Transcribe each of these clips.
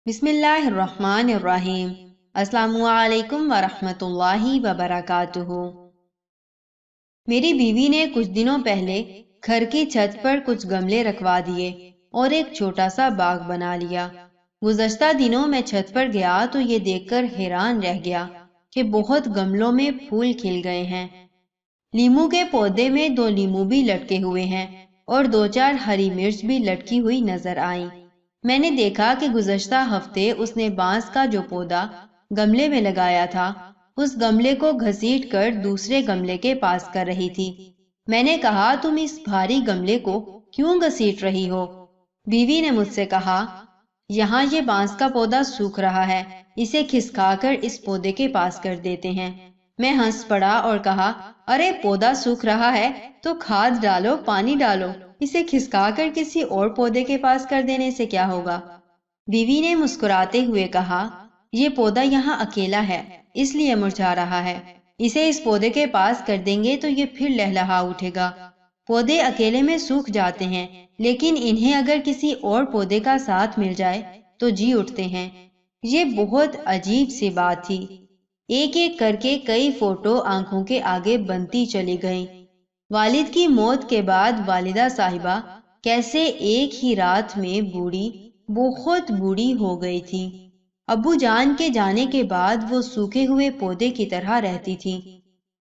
بسم اللہ الرحمن الرحیم۔ السلام علیکم ورحمۃ اللہ وبرکاتہ۔ میری بیوی نے کچھ دنوں پہلے گھر کی چھت پر کچھ گملے رکھوا دیے اور ایک چھوٹا سا باغ بنا لیا۔ گزشتہ دنوں میں چھت پر گیا تو یہ دیکھ کر حیران رہ گیا کہ بہت گملوں میں پھول کھل گئے ہیں۔ لیمو کے پودے میں 2 لیمو بھی لٹکے ہوئے ہیں اور 2-4 ہری مرچ بھی لٹکی ہوئی نظر آئیں۔ میں نے دیکھا کہ گزشتہ ہفتے اس نے بانس کا جو پودا گملے میں لگایا تھا اس گملے کو گھسیٹ کر دوسرے گملے کے پاس کر رہی تھی۔ میں نے کہا، تم اس بھاری گملے کو کیوں گھسیٹ رہی ہو؟ بیوی نے مجھ سے کہا، یہاں یہ بانس کا پودا سوکھ رہا ہے، اسے کھسکا کر اس پودے کے پاس کر دیتے ہیں۔ میں ہنس پڑا اور کہا، ارے پودا سوکھ رہا ہے تو کھاد ڈالو، پانی ڈالو، اسے کھسکا کر کسی اور پودے کے پاس کر دینے سے کیا ہوگا؟ بیوی نے مسکراتے ہوئے کہا، یہ پودا یہاں اکیلا ہے اس لیے مرجھا رہا ہے، اسے اس پودے کے پاس کر دیں گے تو یہ پھر لہلہا اٹھے گا۔ پودے اکیلے میں سوکھ جاتے ہیں لیکن انہیں اگر کسی اور پودے کا ساتھ مل جائے تو جی اٹھتے ہیں۔ یہ بہت عجیب سی بات تھی۔ ایک ایک کر کے کئی فوٹو آنکھوں کے آگے بنتی چلی گئیں۔ والد کی موت کے بعد والدہ صاحبہ کیسے ایک ہی رات میں بوڑھی، بہت بوڑھی ہو گئی تھی۔ ابو جان کے جانے کے بعد وہ سوکھے ہوئے پودے کی طرح رہتی تھی۔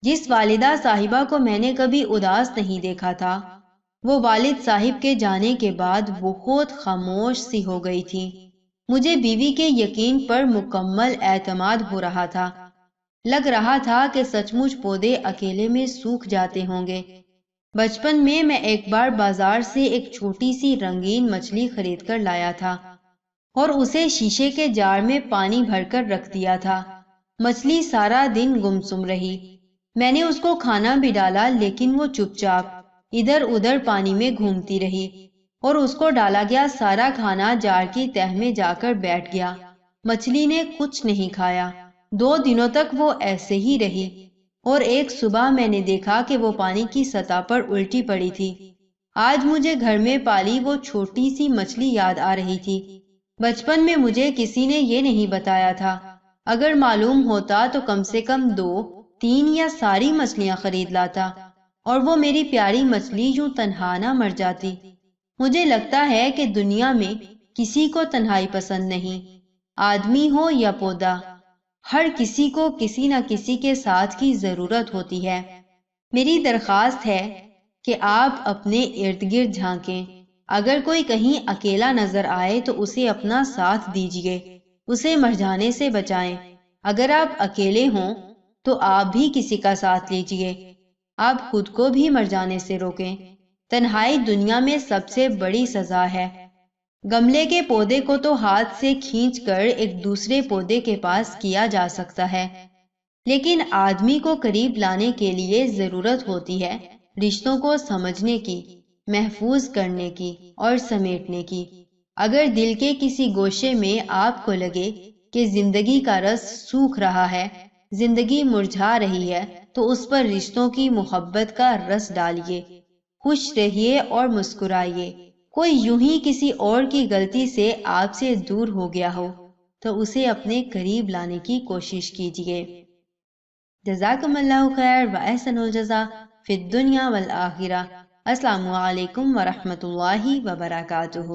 جس والدہ صاحبہ کو میں نے کبھی اداس نہیں دیکھا تھا، وہ والد صاحب کے جانے کے بعد بہت خاموش سی ہو گئی تھی۔ مجھے بیوی کے یقین پر مکمل اعتماد ہو رہا تھا۔ لگ رہا تھا کہ سچ مچ پودے اکیلے میں سوکھ جاتے ہوں گے۔ بچپن میں ایک بار بازار سے ایک چھوٹی سی رنگین مچھلی خرید کر لایا تھا اور اسے شیشے کے جار میں پانی بھر کر رکھ دیا تھا۔ مچھلی سارا دن گمسم رہی۔ میں نے اس کو کھانا بھی ڈالا لیکن وہ چپ چاپ ادھر ادھر پانی میں گھومتی رہی اور اس کو ڈالا گیا سارا کھانا جار کی تہ میں جا کر بیٹھ گیا۔ مچھلی نے کچھ نہیں کھایا۔ 2 دنوں تک وہ ایسے ہی رہی اور ایک صبح میں نے دیکھا کہ وہ پانی کی سطح پر الٹی پڑی تھی۔ آج مجھے گھر میں پالی وہ چھوٹی سی مچھلی یاد آ رہی تھی۔ بچپن میں مجھے کسی نے یہ نہیں بتایا تھا۔ اگر معلوم ہوتا تو کم سے کم 2-3 یا ساری مچھلیاں خرید لاتا اور وہ میری پیاری مچھلی یوں تنہا نہ مر جاتی۔ مجھے لگتا ہے کہ دنیا میں کسی کو تنہائی پسند نہیں، آدمی ہو یا پودا، ہر کسی کو کسی نہ کسی کے ساتھ کی ضرورت ہوتی ہے۔ میری درخواست ہے کہ آپ اپنے ارد گرد جھانکیں۔ اگر کوئی کہیں اکیلا نظر آئے تو اسے اپنا ساتھ دیجیے، اسے مرجھانے سے بچائیں۔ اگر آپ اکیلے ہوں تو آپ بھی کسی کا ساتھ لیجیے، آپ خود کو بھی مرجھانے سے روکیں۔ تنہائی دنیا میں سب سے بڑی سزا ہے۔ گملے کے پودے کو تو ہاتھ سے کھینچ کر ایک دوسرے پودے کے پاس کیا جا سکتا ہے، لیکن آدمی کو قریب لانے کے لیے ضرورت ہوتی ہے رشتوں کو سمجھنے کی، محفوظ کرنے کی اور سمیٹنے کی۔ اگر دل کے کسی گوشے میں آپ کو لگے کہ زندگی کا رس سوکھ رہا ہے، زندگی مرجھا رہی ہے، تو اس پر رشتوں کی محبت کا رس ڈالیے۔ خوش رہیے اور مسکرائیے۔ کوئی یوں ہی کسی اور کی غلطی سے آپ سے دور ہو گیا ہو تو اسے اپنے قریب لانے کی کوشش کیجیے۔ جزاکم اللہ خیر و احسن الجزا فی الدنیا والآخرہ۔ السلام علیکم ورحمۃ اللہ وبرکاتہ۔